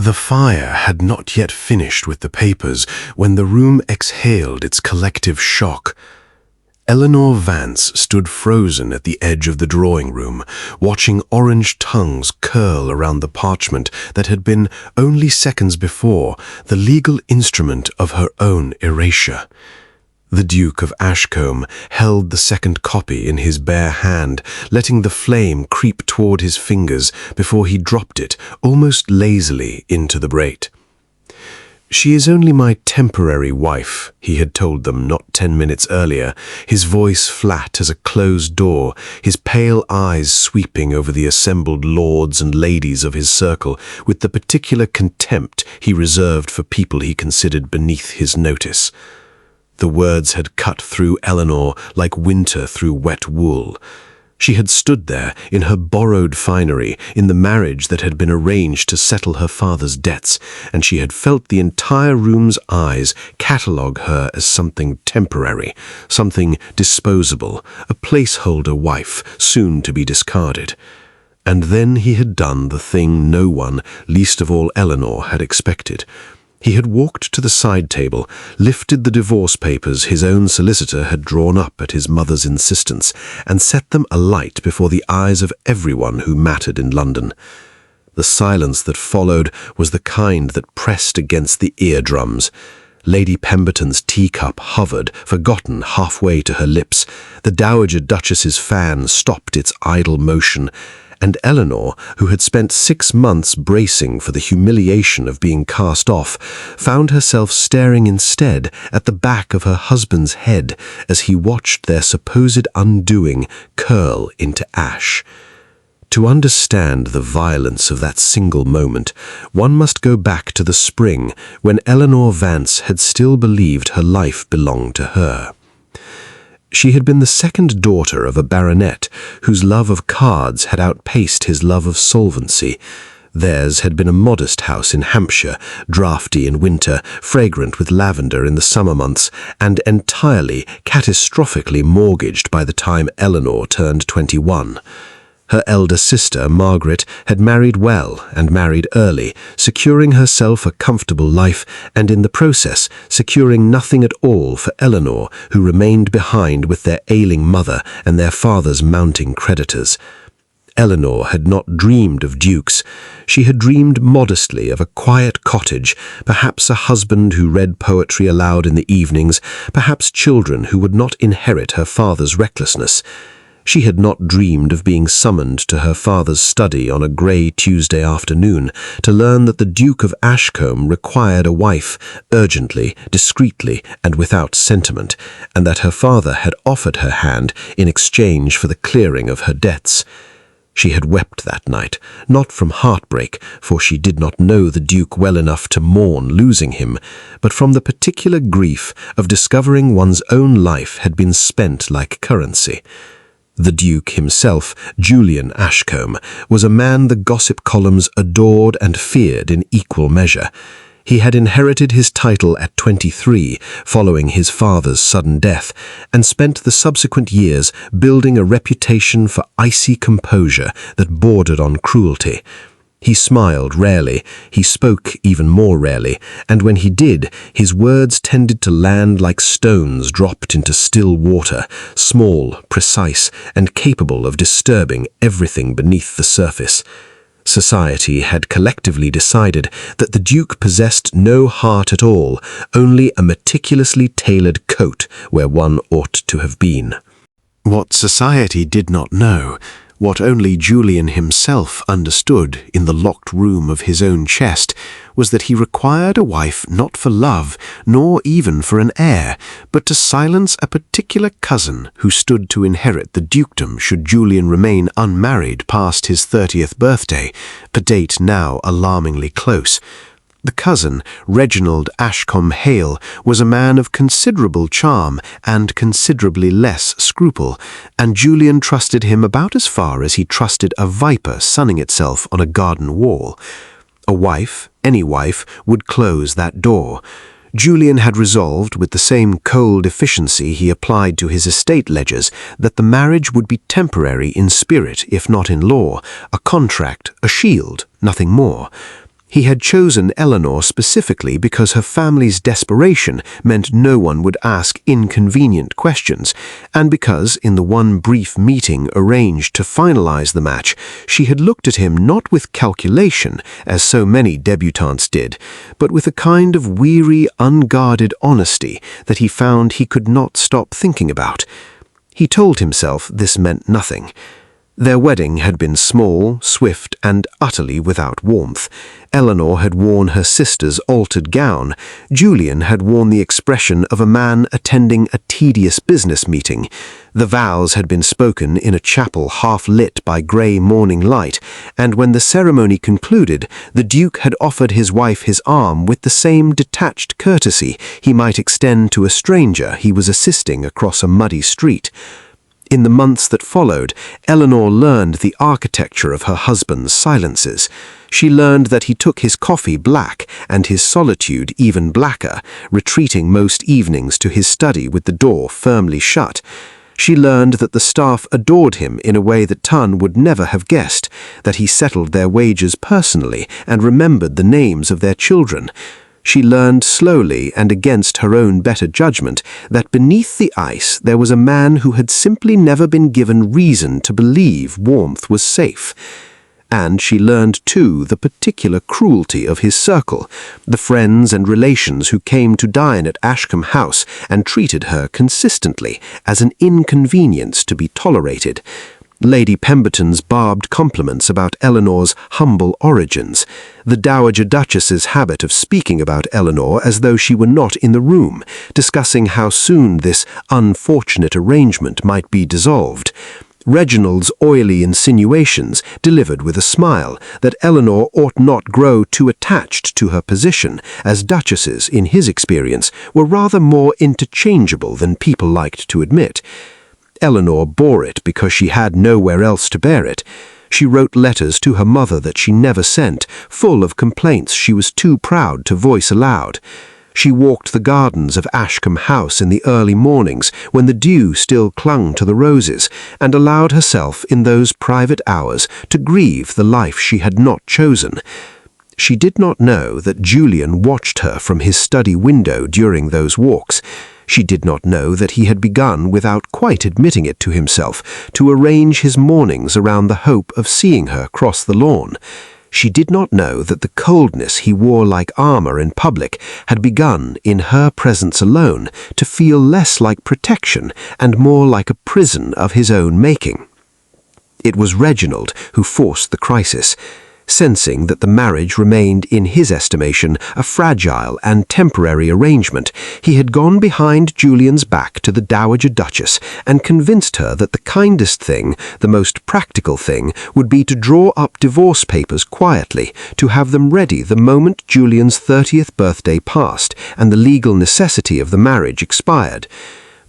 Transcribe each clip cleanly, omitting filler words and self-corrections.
The fire had not yet finished with the papers when the room exhaled its collective shock. Eleanor Vance stood frozen at the edge of the drawing room, watching orange tongues curl around the parchment that had been, only seconds before, the legal instrument of her own erasure. The Duke of Ashcombe held the second copy in his bare hand, letting the flame creep toward his fingers before he dropped it, almost lazily, into the grate. "She is only my temporary wife," he had told them not 10 minutes earlier, his voice flat as a closed door, his pale eyes sweeping over the assembled lords and ladies of his circle with the particular contempt he reserved for people he considered beneath his notice. The words had cut through Eleanor like winter through wet wool. She had stood there in her borrowed finery, in the marriage that had been arranged to settle her father's debts, and she had felt the entire room's eyes catalogue her as something temporary, something disposable, a placeholder wife, soon to be discarded. And then he had done the thing no one, least of all Eleanor, had expected. He had walked to the side table, lifted the divorce papers his own solicitor had drawn up at his mother's insistence, and set them alight before the eyes of everyone who mattered in London. The silence that followed was the kind that pressed against the eardrums. Lady Pemberton's teacup hovered, forgotten, halfway to her lips. The Dowager Duchess's fan stopped its idle motion, and Eleanor, who had spent 6 months bracing for the humiliation of being cast off, found herself staring instead at the back of her husband's head as he watched their supposed undoing curl into ash. To understand the violence of that single moment, one must go back to the spring when Eleanor Vance had still believed her life belonged to her. She had been the second daughter of a baronet whose love of cards had outpaced his love of solvency. Theirs had been a modest house in Hampshire, draughty in winter, fragrant with lavender in the summer months, and entirely, catastrophically mortgaged by the time Eleanor turned 21. Her elder sister, Margaret, had married well and married early, securing herself a comfortable life and in the process securing nothing at all for Eleanor, who remained behind with their ailing mother and their father's mounting creditors. Eleanor had not dreamed of dukes. She had dreamed modestly of a quiet cottage, perhaps a husband who read poetry aloud in the evenings, perhaps children who would not inherit her father's recklessness. She had not dreamed of being summoned to her father's study on a grey Tuesday afternoon to learn that the Duke of Ashcombe required a wife, urgently, discreetly, and without sentiment, and that her father had offered her hand in exchange for the clearing of her debts. She had wept that night, not from heartbreak, for she did not know the Duke well enough to mourn losing him, but from the particular grief of discovering one's own life had been spent like currency. The Duke himself, Julian Ashcombe, was a man the gossip columns adored and feared in equal measure. He had inherited his title at 23, following his father's sudden death, and spent the subsequent years building a reputation for icy composure that bordered on cruelty. He smiled rarely, he spoke even more rarely, and when he did, his words tended to land like stones dropped into still water, small, precise, and capable of disturbing everything beneath the surface. Society had collectively decided that the Duke possessed no heart at all, only a meticulously tailored coat where one ought to have been. What society did not know, what only Julian himself understood in the locked room of his own chest, was that he required a wife not for love, nor even for an heir, but to silence a particular cousin who stood to inherit the dukedom should Julian remain unmarried past his 30th birthday, a date now alarmingly close. The cousin, Reginald Ashcombe Hale, was a man of considerable charm and considerably less scruple, and Julian trusted him about as far as he trusted a viper sunning itself on a garden wall. A wife, any wife, would close that door. Julian had resolved, with the same cold efficiency he applied to his estate ledgers, that the marriage would be temporary in spirit if not in law, a contract, a shield, nothing more. He had chosen Eleanor specifically because her family's desperation meant no one would ask inconvenient questions, and because, in the one brief meeting arranged to finalize the match, she had looked at him not with calculation, as so many debutantes did, but with a kind of weary, unguarded honesty that he found he could not stop thinking about. He told himself this meant nothing. Their wedding had been small, swift, and utterly without warmth. Eleanor had worn her sister's altered gown. Julian had worn the expression of a man attending a tedious business meeting. The vows had been spoken in a chapel half lit by grey morning light, and when the ceremony concluded, the Duke had offered his wife his arm with the same detached courtesy he might extend to a stranger he was assisting across a muddy street. In the months that followed, Eleanor learned the architecture of her husband's silences. She learned that he took his coffee black and his solitude even blacker, retreating most evenings to his study with the door firmly shut. She learned that the staff adored him in a way that Tun would never have guessed, that he settled their wages personally and remembered the names of their children. She learned slowly and against her own better judgment that beneath the ice there was a man who had simply never been given reason to believe warmth was safe. And she learned, too, the particular cruelty of his circle, the friends and relations who came to dine at Ashcombe House and treated her consistently as an inconvenience to be tolerated. Lady Pemberton's barbed compliments about Eleanor's humble origins, the Dowager Duchess's habit of speaking about Eleanor as though she were not in the room, discussing how soon this unfortunate arrangement might be dissolved, Reginald's oily insinuations, delivered with a smile, that Eleanor ought not grow too attached to her position, as duchesses, in his experience, were rather more interchangeable than people liked to admit. Eleanor bore it because she had nowhere else to bear it. She wrote letters to her mother that she never sent, full of complaints she was too proud to voice aloud. She walked the gardens of Ashcombe House in the early mornings when the dew still clung to the roses, and allowed herself in those private hours to grieve the life she had not chosen. She did not know that Julian watched her from his study window during those walks. She did not know that he had begun, without quite admitting it to himself, to arrange his mornings around the hope of seeing her cross the lawn. She did not know that the coldness he wore like armor in public had begun, in her presence alone, to feel less like protection and more like a prison of his own making. It was Reginald who forced the crisis. Sensing that the marriage remained, in his estimation, a fragile and temporary arrangement, he had gone behind Julian's back to the Dowager Duchess and convinced her that the kindest thing, the most practical thing, would be to draw up divorce papers quietly, to have them ready the moment Julian's 30th birthday passed and the legal necessity of the marriage expired.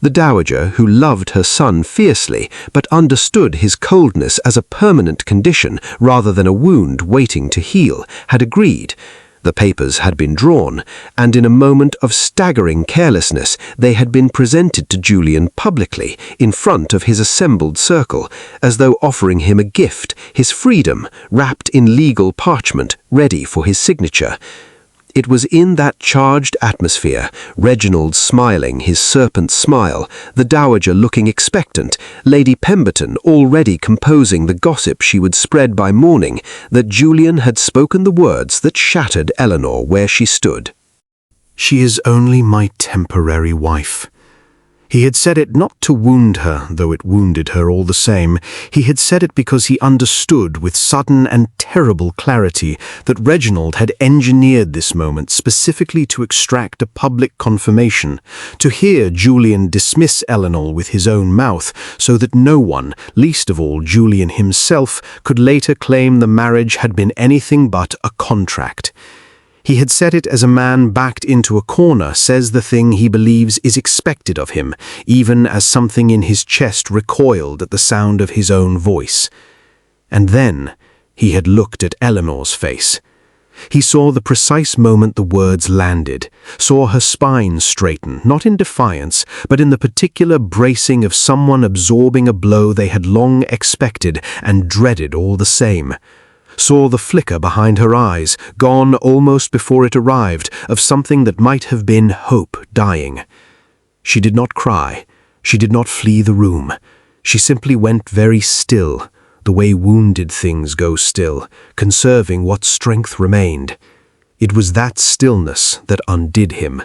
The Dowager, who loved her son fiercely, but understood his coldness as a permanent condition rather than a wound waiting to heal, had agreed. The papers had been drawn, and in a moment of staggering carelessness they had been presented to Julian publicly, in front of his assembled circle, as though offering him a gift, his freedom, wrapped in legal parchment, ready for his signature. It was in that charged atmosphere, Reginald smiling his serpent smile, the Dowager looking expectant, Lady Pemberton already composing the gossip she would spread by morning, that Julian had spoken the words that shattered Eleanor where she stood. "She is only my temporary wife." He had said it not to wound her, though it wounded her all the same. He had said it because he understood with sudden and terrible clarity that Reginald had engineered this moment specifically to extract a public confirmation, to hear Julian dismiss Eleanor with his own mouth, so that no one, least of all Julian himself, could later claim the marriage had been anything but a contract. He had said it as a man backed into a corner says the thing he believes is expected of him, even as something in his chest recoiled at the sound of his own voice. And then he had looked at Eleanor's face. He saw the precise moment the words landed, saw her spine straighten, not in defiance, but in the particular bracing of someone absorbing a blow they had long expected and dreaded all the same. saw the flicker behind her eyes, gone almost before it arrived, of something that might have been hope dying. She did not cry. She did not flee the room. She simply went very still, the way wounded things go still, conserving what strength remained. It was that stillness that undid him.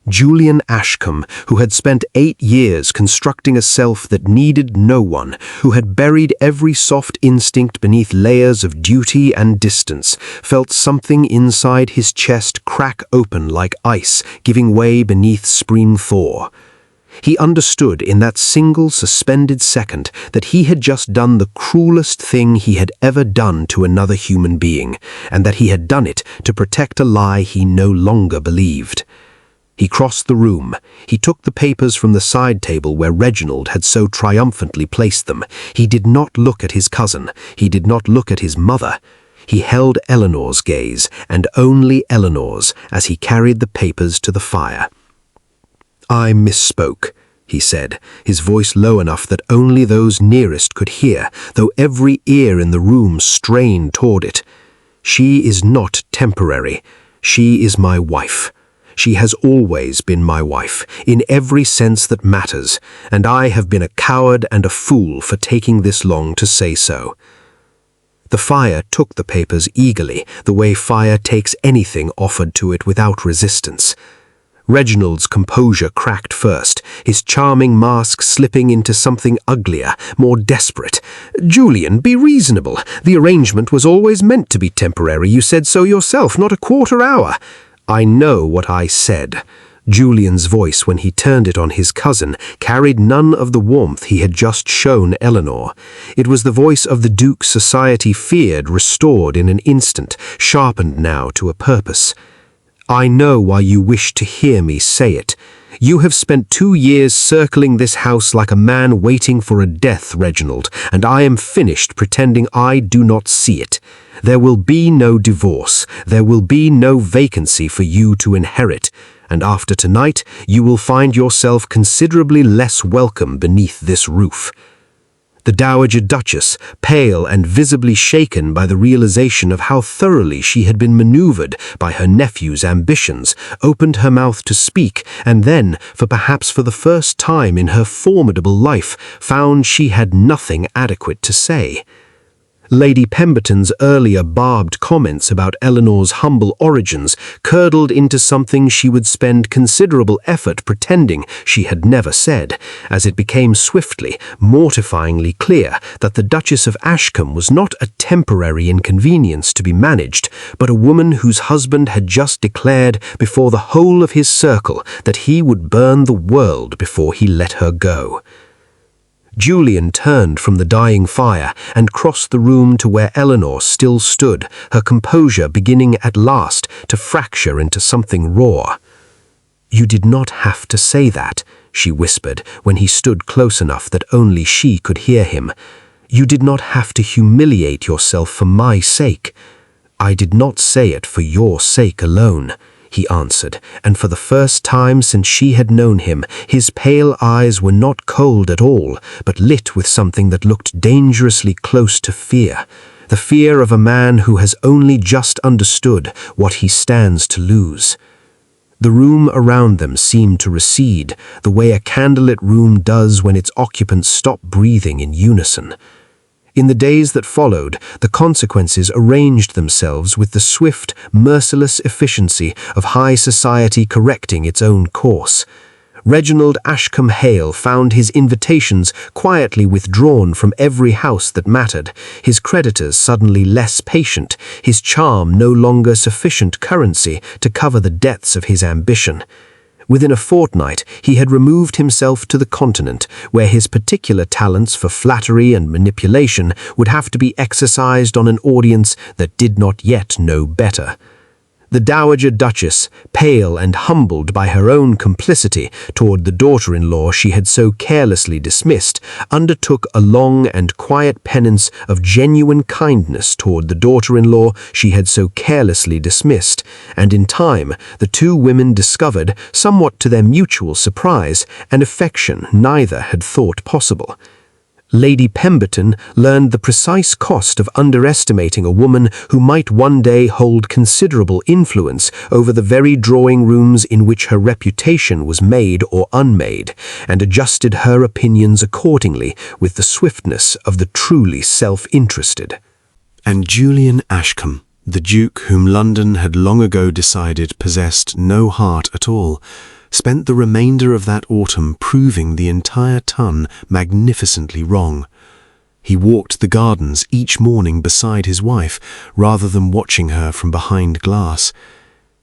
Julian Ashcombe, who had spent 8 years constructing a self that needed no one, who had buried every soft instinct beneath layers of duty and distance, felt something inside his chest crack open like ice, giving way beneath supreme thaw. He understood in that single suspended second that he had just done the cruelest thing he had ever done to another human being, and that he had done it to protect a lie he no longer believed. He crossed the room. He took the papers from the side table where Reginald had so triumphantly placed them. He did not look at his cousin. He did not look at his mother. He held Eleanor's gaze, and only Eleanor's, as he carried the papers to the fire. "I misspoke," he said, his voice low enough that only those nearest could hear, though every ear in the room strained toward it. "She is not temporary. She is my wife. She has always been my wife, in every sense that matters, and I have been a coward and a fool for taking this long to say so." The fire took the papers eagerly, the way fire takes anything offered to it without resistance. Reginald's composure cracked first, his charming mask slipping into something uglier, more desperate. "Julian, be reasonable. The arrangement was always meant to be temporary. You said so yourself, not a quarter hour." "I know what I said." Julian's voice, when he turned it on his cousin, carried none of the warmth he had just shown Eleanor. It was the voice of the Duke society feared restored in an instant, sharpened now to a purpose. "I know why you wish to hear me say it. You have spent 2 years circling this house like a man waiting for a death, Reginald, and I am finished pretending I do not see it. There will be no divorce. There will be no vacancy for you to inherit, and after tonight you will find yourself considerably less welcome beneath this roof." The Dowager Duchess, pale and visibly shaken by the realization of how thoroughly she had been maneuvered by her nephew's ambitions, opened her mouth to speak, and then, perhaps for the first time in her formidable life, found she had nothing adequate to say. Lady Pemberton's earlier barbed comments about Eleanor's humble origins curdled into something she would spend considerable effort pretending she had never said, as it became swiftly, mortifyingly clear that the Duchess of Ashcombe was not a temporary inconvenience to be managed, but a woman whose husband had just declared before the whole of his circle that he would burn the world before he let her go. Julian turned from the dying fire and crossed the room to where Eleanor still stood, her composure beginning at last to fracture into something raw. "You did not have to say that," she whispered when he stood close enough that only she could hear him. "You did not have to humiliate yourself for my sake." "I did not say it for your sake alone," he answered, and for the first time since she had known him, his pale eyes were not cold at all, but lit with something that looked dangerously close to fear, the fear of a man who has only just understood what he stands to lose. The room around them seemed to recede, the way a candlelit room does when its occupants stop breathing in unison. In the days that followed, the consequences arranged themselves with the swift, merciless efficiency of high society correcting its own course. Reginald Ashcombe Hale found his invitations quietly withdrawn from every house that mattered, his creditors suddenly less patient, his charm no longer sufficient currency to cover the depths of his ambition. Within a fortnight, he had removed himself to the continent, where his particular talents for flattery and manipulation would have to be exercised on an audience that did not yet know better. The Dowager Duchess, pale and humbled by her own complicity toward the daughter-in-law she had so carelessly dismissed, undertook a long and quiet penance of genuine kindness toward the daughter-in-law she had so carelessly dismissed, and in time the two women discovered, somewhat to their mutual surprise, an affection neither had thought possible. Lady Pemberton learned the precise cost of underestimating a woman who might one day hold considerable influence over the very drawing rooms in which her reputation was made or unmade, and adjusted her opinions accordingly with the swiftness of the truly self-interested. And Julian Ashcombe, the Duke whom London had long ago decided possessed no heart at all, spent the remainder of that autumn proving the entire ton magnificently wrong. He walked the gardens each morning beside his wife, rather than watching her from behind glass.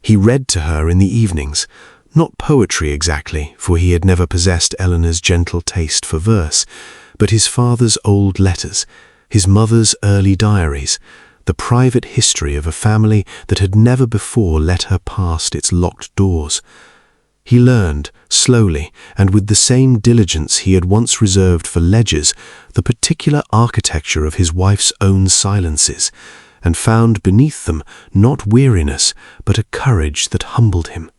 He read to her in the evenings, not poetry exactly, for he had never possessed Eleanor's gentle taste for verse, but his father's old letters, his mother's early diaries, the private history of a family that had never before let her past its locked doors. He learned, slowly, and with the same diligence he had once reserved for ledgers, the particular architecture of his wife's own silences, and found beneath them not weariness, but a courage that humbled him.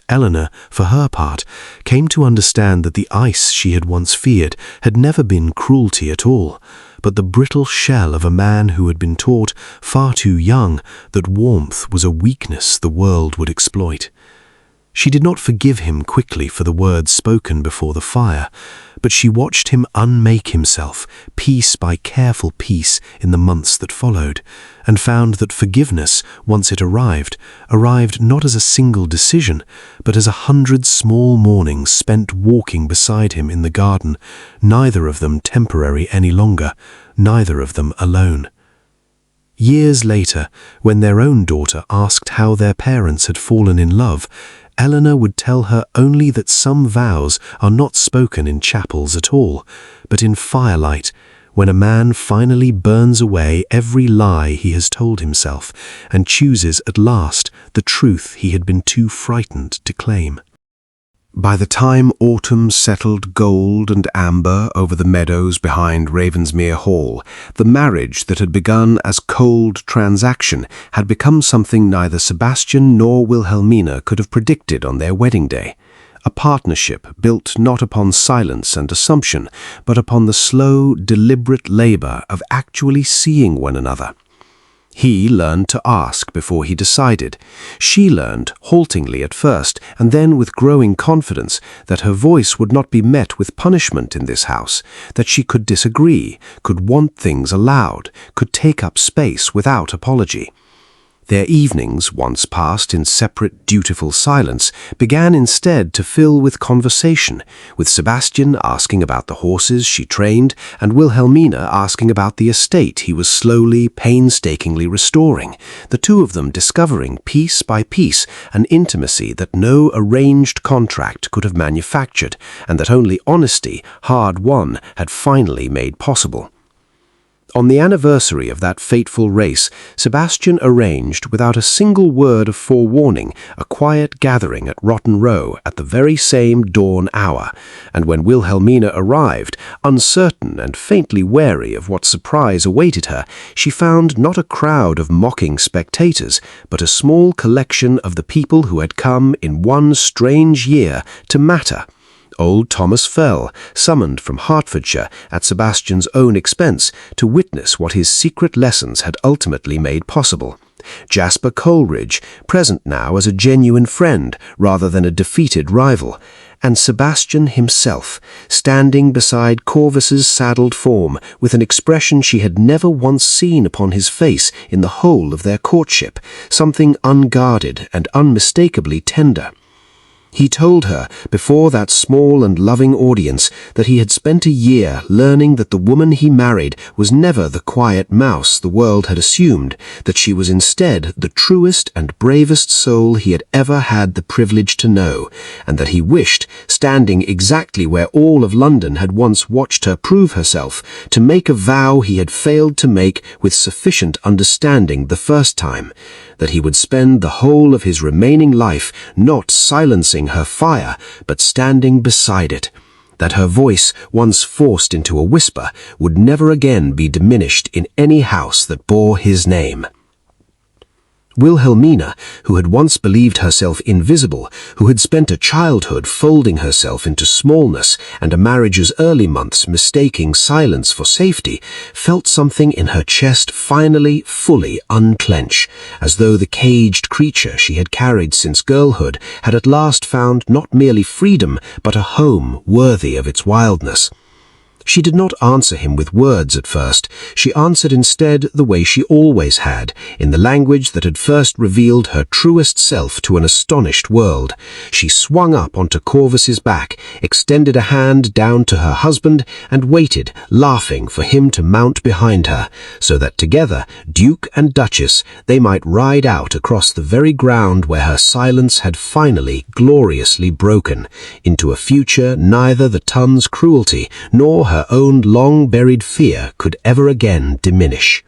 Eleanor, for her part, came to understand that the ice she had once feared had never been cruelty at all, but the brittle shell of a man who had been taught, far too young, that warmth was a weakness the world would exploit. She did not forgive him quickly for the words spoken before the fire, but she watched him unmake himself, piece by careful piece, in the months that followed, and found that forgiveness, once it arrived not as a single decision, but as 100 small mornings spent walking beside him in the garden, neither of them temporary any longer, neither of them alone. Years later, when their own daughter asked how their parents had fallen in love, Eleanor would tell her only that some vows are not spoken in chapels at all, but in firelight, when a man finally burns away every lie he has told himself and chooses at last the truth he had been too frightened to claim. By the time autumn settled gold and amber over the meadows behind Ravensmere Hall, the marriage that had begun as cold transaction had become something neither Sebastian nor Wilhelmina could have predicted on their wedding day. A partnership built not upon silence and assumption, but upon the slow, deliberate labor of actually seeing one another. He learned to ask before he decided. She learned, haltingly at first, and then with growing confidence, that her voice would not be met with punishment in this house, that she could disagree, could want things aloud, could take up space without apology. Their evenings, once passed in separate dutiful silence, began instead to fill with conversation, with Sebastian asking about the horses she trained, and Wilhelmina asking about the estate he was slowly, painstakingly restoring, the two of them discovering piece by piece an intimacy that no arranged contract could have manufactured, and that only honesty, hard won, had finally made possible. On the anniversary of that fateful race, Sebastian arranged, without a single word of forewarning, a quiet gathering at Rotten Row at the very same dawn hour, and when Wilhelmina arrived, uncertain and faintly wary of what surprise awaited her, she found not a crowd of mocking spectators, but a small collection of the people who had come in one strange year to matter. Old Thomas Fell, summoned from Hertfordshire at Sebastian's own expense to witness what his secret lessons had ultimately made possible. Jasper Coleridge, present now as a genuine friend rather than a defeated rival, and Sebastian himself, standing beside Corvus's saddled form with an expression she had never once seen upon his face in the whole of their courtship, something unguarded and unmistakably tender. He told her, before that small and loving audience, that he had spent a year learning that the woman he married was never the quiet mouse the world had assumed, that she was instead the truest and bravest soul he had ever had the privilege to know, and that he wished, standing exactly where all of London had once watched her prove herself, to make a vow he had failed to make with sufficient understanding the first time, that he would spend the whole of his remaining life not silencing her fire, but standing beside it, that her voice, once forced into a whisper, would never again be diminished in any house that bore his name. Wilhelmina, who had once believed herself invisible, who had spent a childhood folding herself into smallness and a marriage's early months mistaking silence for safety, felt something in her chest finally fully unclench, as though the caged creature she had carried since girlhood had at last found not merely freedom, but a home worthy of its wildness. She did not answer him with words at first. She answered instead the way she always had, in the language that had first revealed her truest self to an astonished world. She swung up onto Corvus's back, extended a hand down to her husband, and waited, laughing, for him to mount behind her, so that together, Duke and Duchess, they might ride out across the very ground where her silence had finally gloriously broken, into a future neither the Tun's cruelty nor her own long-buried fear could ever again diminish.